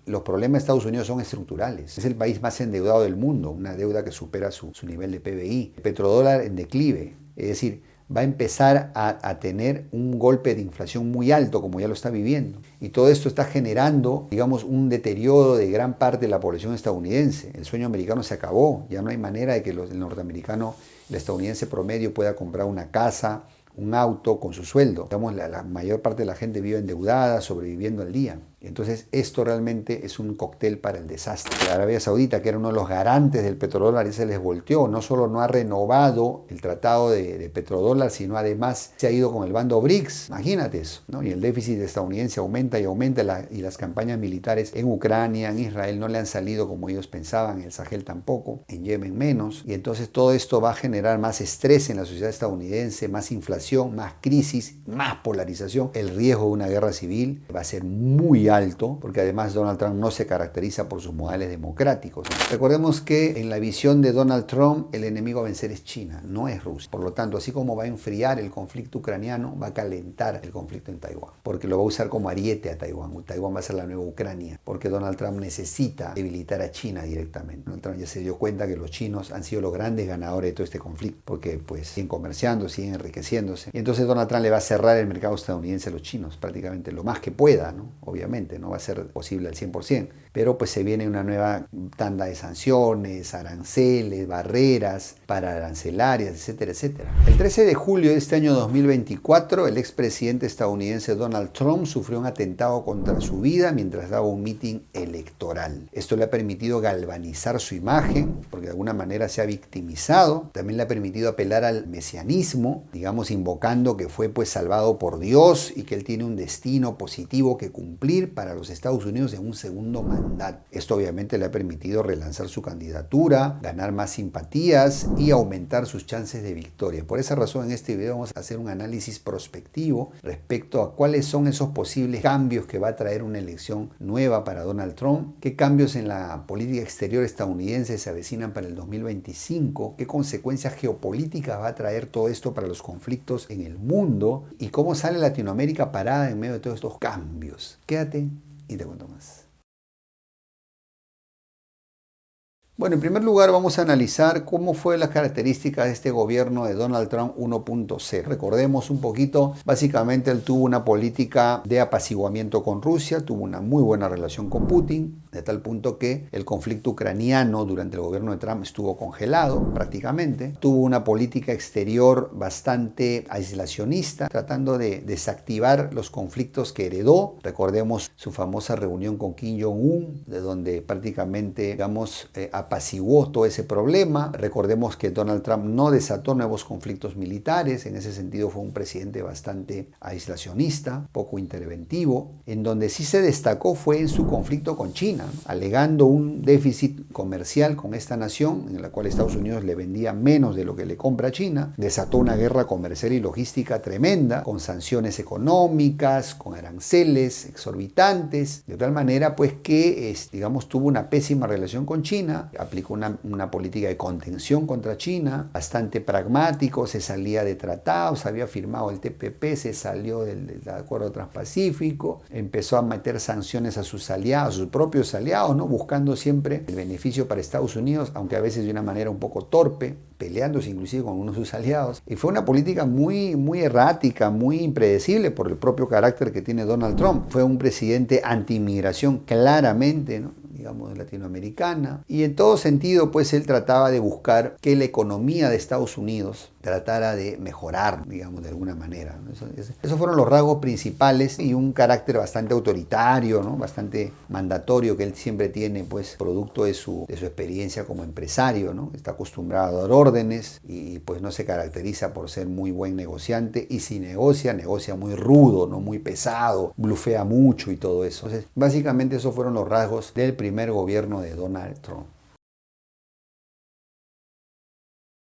los problemas de Estados Unidos son estructurales. Es el país más endeudado del mundo, una deuda que supera su nivel de PBI. El petrodólar en declive, es decir, va a empezar a tener un golpe de inflación muy alto, como ya lo está viviendo. Y todo esto está generando, digamos, un deterioro de gran parte de la población estadounidense. El sueño americano se acabó, ya no hay manera de que el norteamericano, el estadounidense promedio pueda comprar una casa, un auto con su sueldo. Digamos, la mayor parte de la gente vive endeudada, sobreviviendo al día. Entonces esto realmente es un cóctel para el desastre. Arabia Saudita, que era uno de los garantes del petrodólar, se les volteó. No solo no ha renovado el tratado de petrodólar, sino además se ha ido con el bando BRICS. Imagínate eso, ¿no? Y el déficit estadounidense aumenta y aumenta, y las campañas militares en Ucrania, en Israel, no le han salido como ellos pensaban, en el Sahel tampoco, en Yemen menos. Y entonces todo esto va a generar más estrés en la sociedad estadounidense, más inflación, más crisis, más polarización. El riesgo de una guerra civil va a ser muy alto, porque además Donald Trump no se caracteriza por sus modales democráticos. Recordemos que en la visión de Donald Trump el enemigo a vencer es China, no es Rusia. Por lo tanto, así como va a enfriar el conflicto ucraniano, va a calentar el conflicto en Taiwán, porque lo va a usar como ariete a Taiwán. Taiwán va a ser la nueva Ucrania, porque Donald Trump necesita debilitar a China directamente. Donald Trump ya se dio cuenta que los chinos han sido los grandes ganadores de todo este conflicto, porque pues siguen comerciando, siguen enriqueciéndose. Y entonces Donald Trump le va a cerrar el mercado estadounidense a los chinos, prácticamente lo más que pueda, ¿no? Obviamente no va a ser posible al 100%, pero pues se viene una nueva tanda de sanciones, aranceles, barreras pararancelarias, etcétera, etcétera. El 13 de julio de este año 2024, el expresidente estadounidense Donald Trump sufrió un atentado contra su vida mientras daba un mitin electoral. Esto le ha permitido galvanizar su imagen, porque de alguna manera se ha victimizado. También le ha permitido apelar al mesianismo, digamos, invocando que fue pues salvado por Dios y que él tiene un destino positivo que cumplir para los Estados Unidos en un segundo mandato. Esto obviamente le ha permitido relanzar su candidatura, ganar más simpatías y aumentar sus chances de victoria. Por esa razón en este video vamos a hacer un análisis prospectivo respecto a cuáles son esos posibles cambios que va a traer una elección nueva para Donald Trump, qué cambios en la política exterior estadounidense se avecinan para el 2025, qué consecuencias geopolíticas va a traer todo esto para los conflictos en el mundo y cómo sale Latinoamérica parada en medio de todos estos cambios. Quédate y te cuento más. Bueno, en primer lugar vamos a analizar cómo fue las características de este gobierno de Donald Trump 1.0. Recordemos un poquito, básicamente él tuvo una política de apaciguamiento con Rusia, tuvo una muy buena relación con Putin, de tal punto que el conflicto ucraniano durante el gobierno de Trump estuvo congelado prácticamente. Tuvo una política exterior bastante aislacionista, tratando de desactivar los conflictos que heredó. Recordemos su famosa reunión con Kim Jong-un, de donde prácticamente, digamos, apaciguó todo ese problema. Recordemos que Donald Trump no desató nuevos conflictos militares, en ese sentido fue un presidente bastante aislacionista, poco interventivo. En donde sí se destacó fue en su conflicto con China, alegando un déficit comercial con esta nación, en la cual Estados Unidos le vendía menos de lo que le compra a China. Desató una guerra comercial y logística tremenda, con sanciones económicas, con aranceles exorbitantes, de tal manera pues que, digamos, tuvo una pésima relación con China, aplicó una política de contención contra China, bastante pragmático, se salía de tratados, había firmado el TPP, se salió del Acuerdo Transpacífico, empezó a meter sanciones a sus aliados, a sus propios aliados, ¿no? Buscando siempre el beneficio para Estados Unidos, aunque a veces de una manera un poco torpe, peleándose inclusive con uno de sus aliados. Y fue una política muy errática, muy impredecible por el propio carácter que tiene Donald Trump. Fue un presidente anti-inmigración claramente, ¿no? Digamos, latinoamericana, y en todo sentido pues él trataba de buscar que la economía de Estados Unidos tratara de mejorar, digamos, de alguna manera. Esos fueron los rasgos principales, y un carácter bastante autoritario, ¿no? Bastante mandatorio que él siempre tiene, pues producto de su experiencia como empresario, ¿no? Está acostumbrado a dar órdenes y pues no se caracteriza por ser muy buen negociante, y si negocia muy rudo, ¿no? Muy pesado, blufea mucho y todo eso. Entonces, básicamente esos fueron los rasgos del primer gobierno de Donald Trump.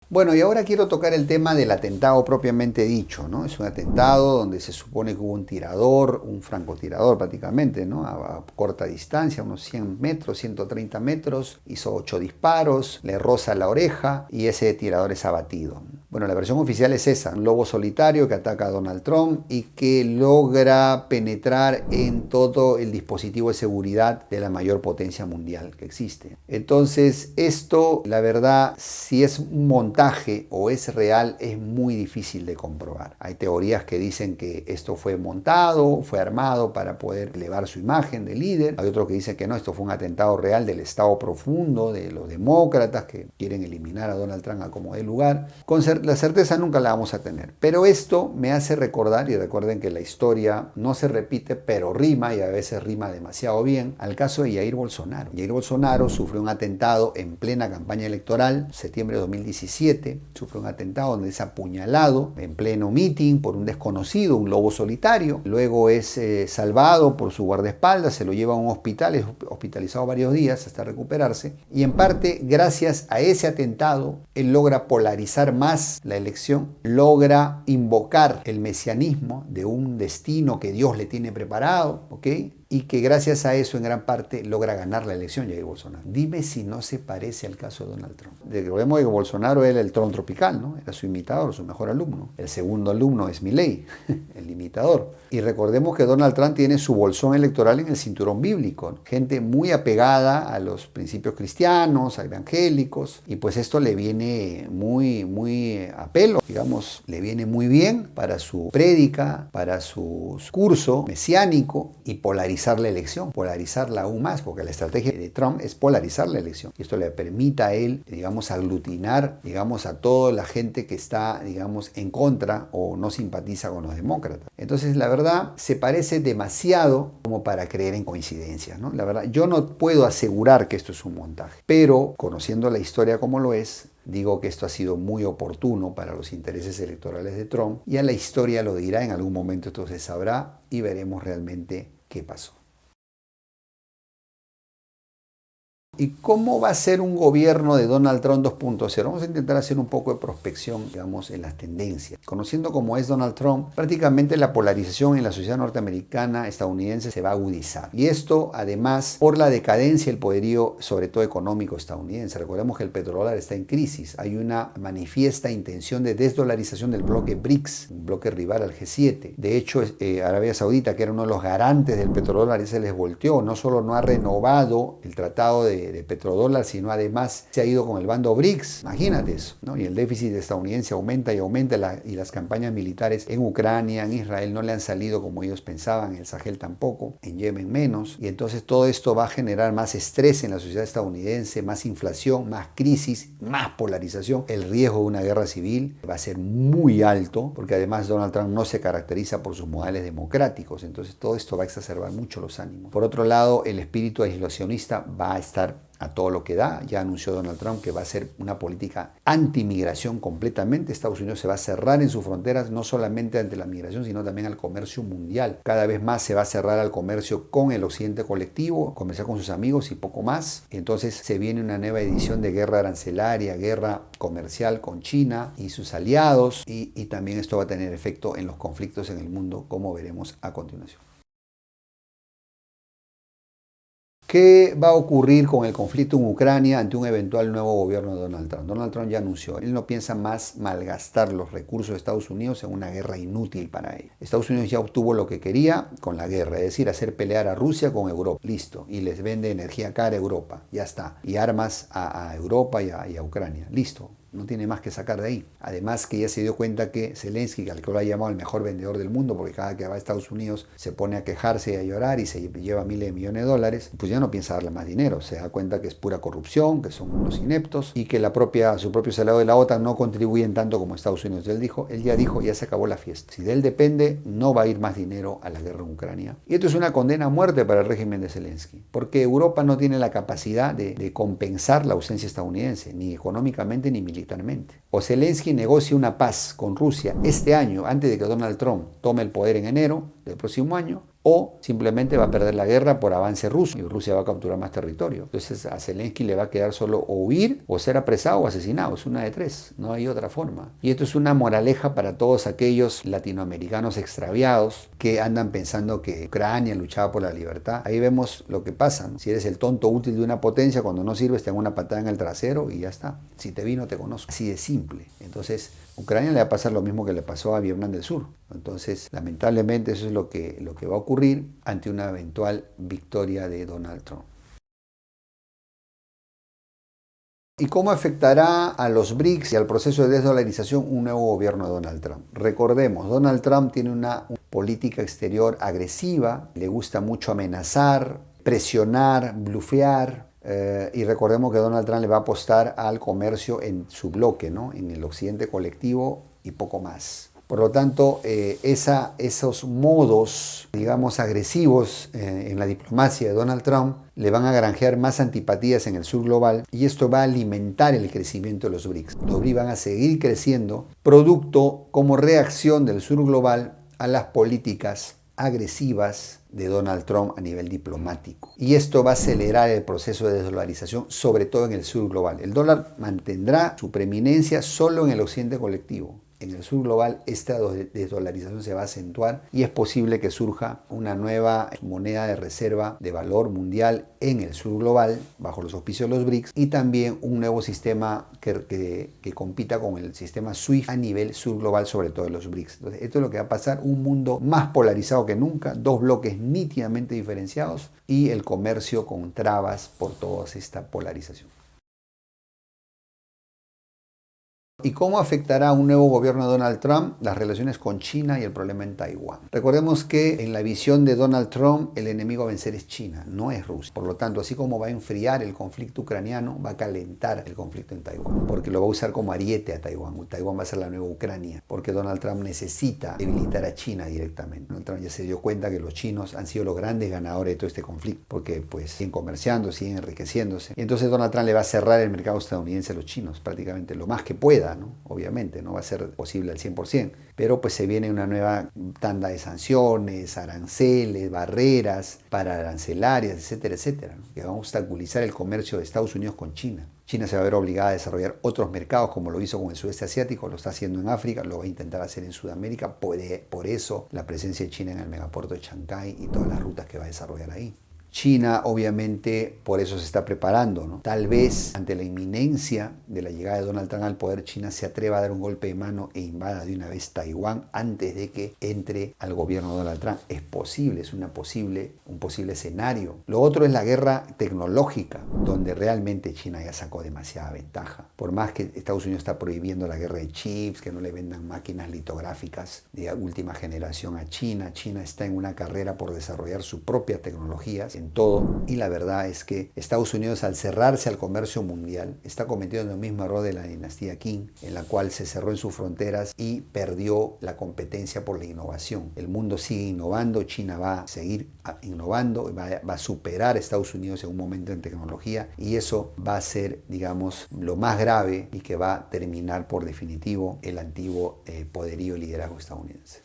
Bueno, y ahora quiero tocar el tema del atentado propiamente dicho, ¿no? Es un atentado donde se supone que hubo un tirador, un francotirador prácticamente, ¿no? A corta distancia, unos 100 metros, 130 metros, hizo 8 disparos, le roza la oreja y ese tirador es abatido. Bueno, la versión oficial es esa, un lobo solitario que ataca a Donald Trump y que logra penetrar en todo el dispositivo de seguridad de la mayor potencia mundial que existe. Entonces, esto, la verdad, si es un montaje o es real, es muy difícil de comprobar. Hay teorías que dicen que esto fue montado, fue armado para poder elevar su imagen de líder. Hay otros que dicen que no, esto fue un atentado real del Estado profundo, de los demócratas que quieren eliminar a Donald Trump a como dé lugar. Con la certeza nunca la vamos a tener. Pero esto me hace recordar, y recuerden que la historia no se repite, pero rima, y a veces rima demasiado bien, al caso de Jair Bolsonaro. Jair Bolsonaro sufrió un atentado en plena campaña electoral, septiembre de 2017, sufrió un atentado donde es apuñalado en pleno meeting por un desconocido, un lobo solitario. Luego es salvado por su guardaespaldas, se lo lleva a un hospital, es hospitalizado varios días hasta recuperarse. Y en parte, gracias a ese atentado, él logra polarizar más la elección, logra invocar el mesianismo de un destino que Dios le tiene preparado, ¿ok? Y que gracias a eso en gran parte logra ganar la elección Jair Bolsonaro. Dime si no se parece al caso de Donald Trump. Recordemos que Bolsonaro era el Trump tropical, ¿no? Era su imitador, su mejor alumno. El segundo alumno es Milei, el imitador. Y recordemos que Donald Trump tiene su bolsón electoral en el cinturón bíblico, ¿no? Gente muy apegada a los principios cristianos, a evangélicos, y pues esto le viene muy a pelo, digamos, le viene muy bien para su prédica, para su curso mesiánico y polarizar la elección, polarizarla aún más, porque la estrategia de Trump es polarizar la elección. Y esto le permite a él, digamos, aglutinar, digamos, a toda la gente que está, digamos, en contra o no simpatiza con los demócratas. Entonces, la verdad, se parece demasiado como para creer en coincidencias, ¿no? La verdad, yo no puedo asegurar que esto es un montaje, pero conociendo la historia como lo es, digo que esto ha sido muy oportuno para los intereses electorales de Trump, y a la historia lo dirá, en algún momento esto se sabrá y veremos realmente qué pasó. ¿Y cómo va a ser un gobierno de Donald Trump 2.0? Vamos a intentar hacer un poco de prospección, digamos, en las tendencias. Conociendo cómo es Donald Trump, prácticamente la polarización en la sociedad norteamericana, estadounidense, se va a agudizar. Y esto, además, por la decadencia y el poderío, sobre todo económico estadounidense. Recordemos que el petrodólar está en crisis. Hay una manifiesta intención de desdolarización del bloque BRICS, un bloque rival al G7. De hecho, Arabia Saudita, que era uno de los garantes del petrodólar, se les volteó. No solo no ha renovado el tratado de petrodólar, sino además se ha ido con el bando BRICS. Imagínate eso, ¿no? Y el déficit estadounidense aumenta y aumenta, y las campañas militares en Ucrania, en Israel, no le han salido como ellos pensaban, en el Sahel tampoco, en Yemen menos. Y entonces todo esto va a generar más estrés en la sociedad estadounidense, más inflación, más crisis, más polarización. El riesgo de una guerra civil va a ser muy alto, porque además Donald Trump no se caracteriza por sus modales democráticos. Entonces todo esto va a exacerbar mucho los ánimos. Por otro lado, el espíritu aislacionista va a estar a todo lo que da. Ya anunció Donald Trump que va a ser una política anti-migración completamente. Estados Unidos se va a cerrar en sus fronteras, no solamente ante la migración, sino también al comercio mundial. Cada vez más se va a cerrar al comercio con el occidente colectivo, comerciar con sus amigos y poco más. Entonces se viene una nueva edición de guerra arancelaria, guerra comercial con China y sus aliados, y también esto va a tener efecto en los conflictos en el mundo, como veremos a continuación. ¿Qué va a ocurrir con el conflicto en Ucrania ante un eventual nuevo gobierno de Donald Trump? Donald Trump ya anunció, él no piensa más malgastar los recursos de Estados Unidos en una guerra inútil para él. Estados Unidos ya obtuvo lo que quería con la guerra, es decir, hacer pelear a Rusia con Europa. Listo. Y les vende energía cara a Europa. Ya está. Y armas a Europa y a Ucrania. Listo. No tiene más que sacar de ahí. Además que ya se dio cuenta que Zelensky, al que lo ha llamado el mejor vendedor del mundo, porque cada que va a Estados Unidos se pone a quejarse y a llorar y se lleva miles de millones de dólares, pues ya no piensa darle más dinero. Se da cuenta que es pura corrupción, que son unos ineptos y que su propio aliado de la OTAN no contribuyen tanto como Estados Unidos. Él ya dijo, ya se acabó la fiesta. Si de él depende, no va a ir más dinero a la guerra en Ucrania. Y esto es una condena a muerte para el régimen de Zelensky, porque Europa no tiene la capacidad de compensar la ausencia estadounidense, ni económicamente ni militarmente. O Zelensky negocia una paz con Rusia este año, antes de que Donald Trump tome el poder en enero del próximo año, o simplemente va a perder la guerra por avance ruso y Rusia va a capturar más territorio. Entonces a Zelensky le va a quedar solo o huir o ser apresado o asesinado. Es una de tres, no hay otra forma. Y esto es una moraleja para todos aquellos latinoamericanos extraviados que andan pensando que Ucrania luchaba por la libertad. Ahí vemos lo que pasa, ¿no? Si eres el tonto útil de una potencia, cuando no sirves te dan una patada en el trasero y ya está. Si te vi no te conozco. Así de simple. Entonces Ucrania le va a pasar lo mismo que le pasó a Vietnam del Sur. Entonces, lamentablemente eso es lo que va a ocurrir ante una eventual victoria de Donald Trump. ¿Y cómo afectará a los BRICS y al proceso de desdolarización un nuevo gobierno de Donald Trump? Recordemos, Donald Trump tiene una política exterior agresiva, le gusta mucho amenazar, presionar, blufear, y recordemos que Donald Trump le va a apostar al comercio en su bloque, ¿no? En el occidente colectivo y poco más. Por lo tanto, esos modos, digamos, agresivos en la diplomacia de Donald Trump le van a granjear más antipatías en el sur global y esto va a alimentar el crecimiento de los BRICS. Los BRICS van a seguir creciendo producto como reacción del sur global a las políticas agresivas de Donald Trump a nivel diplomático. Y esto va a acelerar el proceso de desdolarización, sobre todo en el sur global. El dólar mantendrá su preeminencia solo en el occidente colectivo. En el sur global esta desdolarización se va a acentuar y es posible que surja una nueva moneda de reserva de valor mundial en el sur global bajo los auspicios de los BRICS y también un nuevo sistema que compita con el sistema SWIFT a nivel sur global, sobre todo en los BRICS. Entonces, esto es lo que va a pasar, un mundo más polarizado que nunca, dos bloques nítidamente diferenciados y el comercio con trabas por toda esta polarización. ¿Y cómo afectará un nuevo gobierno de Donald Trump las relaciones con China y el problema en Taiwán? Recordemos que en la visión de Donald Trump el enemigo a vencer es China, no es Rusia. Por lo tanto, así como va a enfriar el conflicto ucraniano, va a calentar el conflicto en Taiwán, porque lo va a usar como ariete a Taiwán. Taiwán va a ser la nueva Ucrania, porque Donald Trump necesita debilitar a China directamente. Donald Trump ya se dio cuenta que los chinos han sido los grandes ganadores de todo este conflicto, porque pues siguen comerciando, siguen enriqueciéndose. Y entonces Donald Trump le va a cerrar el mercado estadounidense a los chinos, prácticamente lo más que pueda, ¿no? Obviamente no va a ser posible al 100%, pero pues se viene una nueva tanda de sanciones, aranceles, barreras pararancelarias, etcétera, etcétera, ¿no? Que van a obstaculizar el comercio de Estados Unidos con China. China se va a ver obligada a desarrollar otros mercados como lo hizo con el sudeste asiático, lo está haciendo en África, lo va a intentar hacer en Sudamérica, por eso la presencia de China en el megapuerto de Shanghái y todas las rutas que va a desarrollar ahí. China obviamente por eso se está preparando, ¿no? Tal vez ante la inminencia de la llegada de Donald Trump al poder, China se atreva a dar un golpe de mano e invada de una vez Taiwán antes de que entre al gobierno de Donald Trump. Es posible, es un posible escenario. Lo otro es la guerra tecnológica, donde realmente China ya sacó demasiada ventaja. Por más que Estados Unidos está prohibiendo la guerra de chips, que no le vendan máquinas litográficas de última generación a China, China está en una carrera por desarrollar sus propias tecnologías en todo, y la verdad es que Estados Unidos, al cerrarse al comercio mundial, está cometiendo el mismo error de la dinastía Qing, en la cual se cerró en sus fronteras y perdió la competencia por la innovación. El mundo sigue innovando, China va a seguir innovando, va a superar a Estados Unidos en un momento en tecnología, y eso va a ser, digamos, lo más grave y que va a terminar por definitivo el antiguo poderío y liderazgo estadounidense.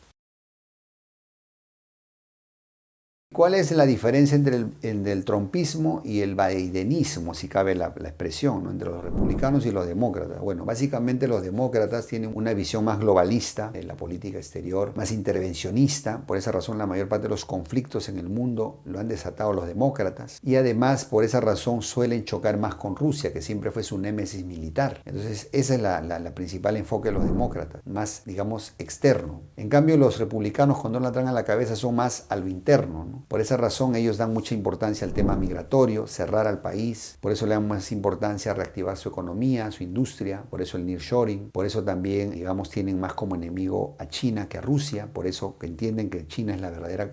¿Cuál es la diferencia entre el trumpismo y el bidenismo, si cabe la expresión, ¿no? Entre los republicanos y los demócratas? Bueno, básicamente los demócratas tienen una visión más globalista de la política exterior, más intervencionista. Por esa razón la mayor parte de los conflictos en el mundo lo han desatado los demócratas. Y además por esa razón suelen chocar más con Rusia, que siempre fue su némesis militar. Entonces ese es la principal enfoque de los demócratas, más, digamos, externo. En cambio los republicanos con Donald Trump a la cabeza son más a lo interno, ¿no? Por esa razón ellos dan mucha importancia al tema migratorio, cerrar al país, por eso le dan más importancia a reactivar su economía, su industria, por eso el nearshoring, por eso también, digamos, tienen más como enemigo a China que a Rusia, por eso que entienden que China es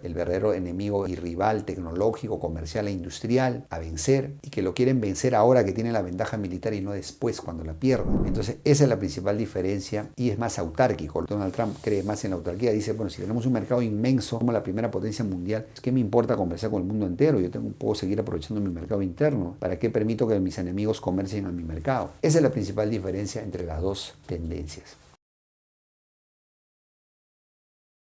el verdadero enemigo y rival tecnológico, comercial e industrial a vencer, y que lo quieren vencer ahora que tienen la ventaja militar y no después cuando la pierdan. Entonces esa es la principal diferencia y es más autárquico. Donald Trump cree más en la autarquía, dice, bueno, si tenemos un mercado inmenso como la primera potencia mundial, ¿qué me importa conversar con el mundo entero? Puedo seguir aprovechando mi mercado interno. ¿Para qué permito que mis enemigos comercien a mi mercado? Esa es la principal diferencia entre las dos tendencias.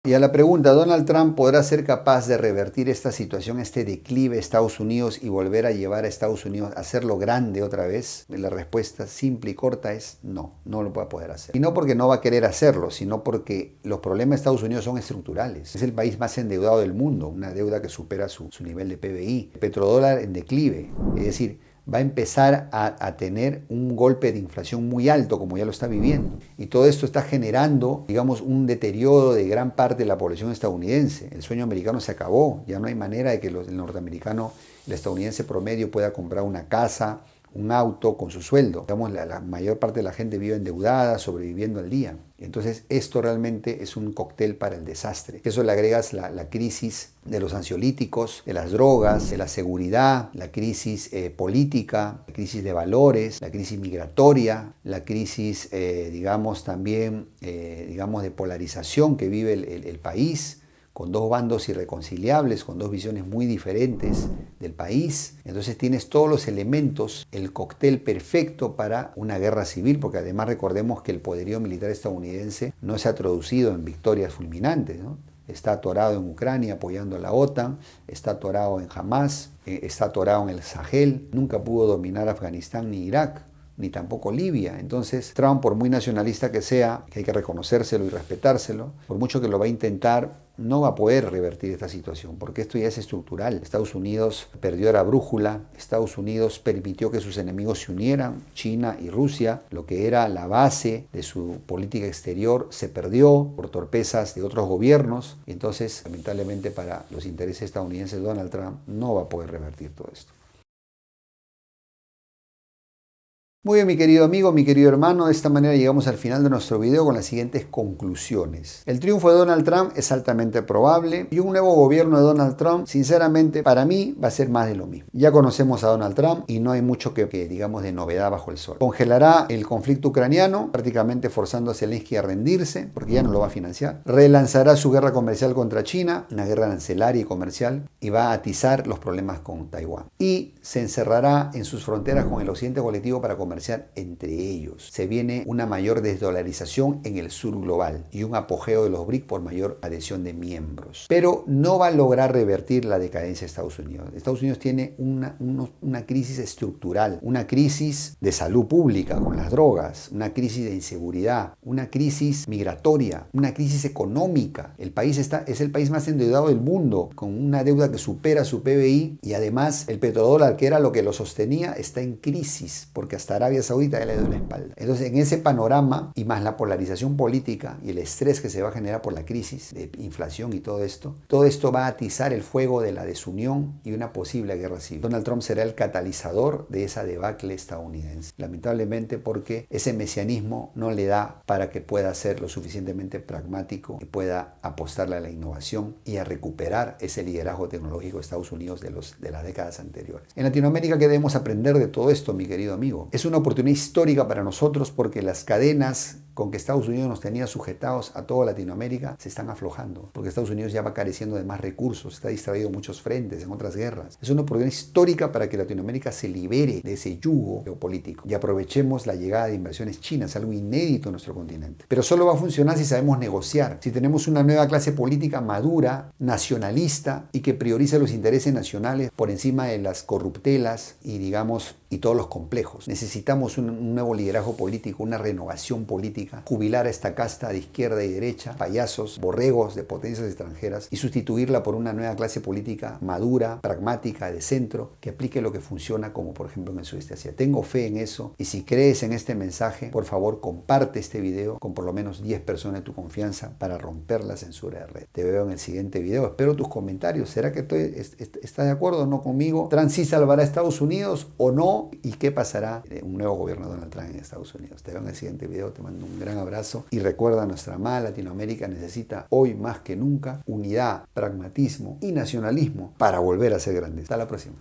Y a la pregunta, ¿Donald Trump podrá ser capaz de revertir esta situación, este declive de Estados Unidos y volver a llevar a Estados Unidos a hacerlo grande otra vez? La respuesta simple y corta es no, no lo va a poder hacer. Y no porque no va a querer hacerlo, sino porque los problemas de Estados Unidos son estructurales. Es el país más endeudado del mundo, una deuda que supera su nivel de PBI. El petrodólar en declive, es decir, va a empezar a tener un golpe de inflación muy alto, como ya lo está viviendo. Y todo esto está generando, digamos, un deterioro de gran parte de la población estadounidense. El sueño americano se acabó, ya no hay manera de que el norteamericano, el estadounidense promedio pueda comprar una casa, un auto con su sueldo. Digamos, la mayor parte de la gente vive endeudada, sobreviviendo al día. Entonces, esto realmente es un cóctel para el desastre. Eso le agregas la crisis de los ansiolíticos, de las drogas, de la seguridad, la crisis política, la crisis de valores, la crisis migratoria, la crisis, digamos, también, digamos, de polarización que vive el país, con dos bandos irreconciliables, con dos visiones muy diferentes del país. Entonces tienes todos los elementos, el cóctel perfecto para una guerra civil, porque además recordemos que el poderío militar estadounidense no se ha traducido en victorias fulminantes, ¿no? Está atorado en Ucrania apoyando a la OTAN, está atorado en Hamas, está atorado en el Sahel, nunca pudo dominar Afganistán ni Irak, ni tampoco Libia. Entonces Trump, por muy nacionalista que sea, que hay que reconocérselo y respetárselo, por mucho que lo va a intentar, no va a poder revertir esta situación, porque esto ya es estructural. Estados Unidos perdió la brújula, Estados Unidos permitió que sus enemigos se unieran, China y Rusia, lo que era la base de su política exterior se perdió por torpezas de otros gobiernos, y entonces, lamentablemente para los intereses estadounidenses, Donald Trump no va a poder revertir todo esto. Muy bien, mi querido amigo, mi querido hermano, de esta manera llegamos al final de nuestro video con las siguientes conclusiones. El triunfo de Donald Trump es altamente probable y un nuevo gobierno de Donald Trump, sinceramente, para mí va a ser más de lo mismo. Ya conocemos a Donald Trump y no hay mucho que digamos, de novedad bajo el sol. Congelará el conflicto ucraniano, prácticamente forzando a Zelensky a rendirse, porque ya no lo va a financiar. Relanzará su guerra comercial contra China, una guerra arancelaria y comercial, y va a atizar los problemas con Taiwán. Y se encerrará en sus fronteras con el occidente colectivo para comerciar entre ellos. Se viene una mayor desdolarización en el sur global y un apogeo de los BRIC por mayor adhesión de miembros. Pero no va a lograr revertir la decadencia de Estados Unidos. Estados Unidos tiene una crisis estructural, una crisis de salud pública con las drogas, una crisis de inseguridad, una crisis migratoria, una crisis económica. El país es el país más endeudado del mundo, con una deuda que supera su PBI, y además el petrodólar, que era lo que lo sostenía, está en crisis, porque hasta Arabia Saudita ya le dio la espalda. Entonces, en ese panorama, y más la polarización política y el estrés que se va a generar por la crisis de inflación y todo esto va a atizar el fuego de la desunión y una posible guerra civil. Donald Trump será el catalizador de esa debacle estadounidense, lamentablemente, porque ese mesianismo no le da para que pueda ser lo suficientemente pragmático y pueda apostarle a la innovación y a recuperar ese liderazgo tecnológico de Estados Unidos de las décadas anteriores. En Latinoamérica, ¿qué debemos aprender de todo esto, mi querido amigo? Es una oportunidad histórica para nosotros, porque las cadenas con que Estados Unidos nos tenía sujetados a toda Latinoamérica se están aflojando, porque Estados Unidos ya va careciendo de más recursos, está distraído en muchos frentes, en otras guerras. Es una oportunidad histórica para que Latinoamérica se libere de ese yugo geopolítico y aprovechemos la llegada de inversiones chinas, algo inédito en nuestro continente. Pero solo va a funcionar si sabemos negociar, si tenemos una nueva clase política madura, nacionalista, y que priorice los intereses nacionales por encima de las corruptelas y todos los complejos. Necesitamos un nuevo liderazgo político, una renovación política, jubilar a esta casta de izquierda y derecha, payasos, borregos de potencias extranjeras, y sustituirla por una nueva clase política madura, pragmática, de centro, que aplique lo que funciona, como por ejemplo en el sudeste asiático. Tengo fe en eso, y si crees en este mensaje, por favor comparte este video con por lo menos 10 personas de tu confianza para romper la censura de red. Te veo en el siguiente video, espero tus comentarios. ¿Será que estás de acuerdo o no conmigo? ¿Trump sí salvará a Estados Unidos o no? ¿Y qué pasará en un nuevo gobierno de Donald Trump en Estados Unidos? Te veo en el siguiente video, te mando un gran abrazo y recuerda, nuestra amada Latinoamérica necesita hoy más que nunca unidad, pragmatismo y nacionalismo para volver a ser grandes. Hasta la próxima.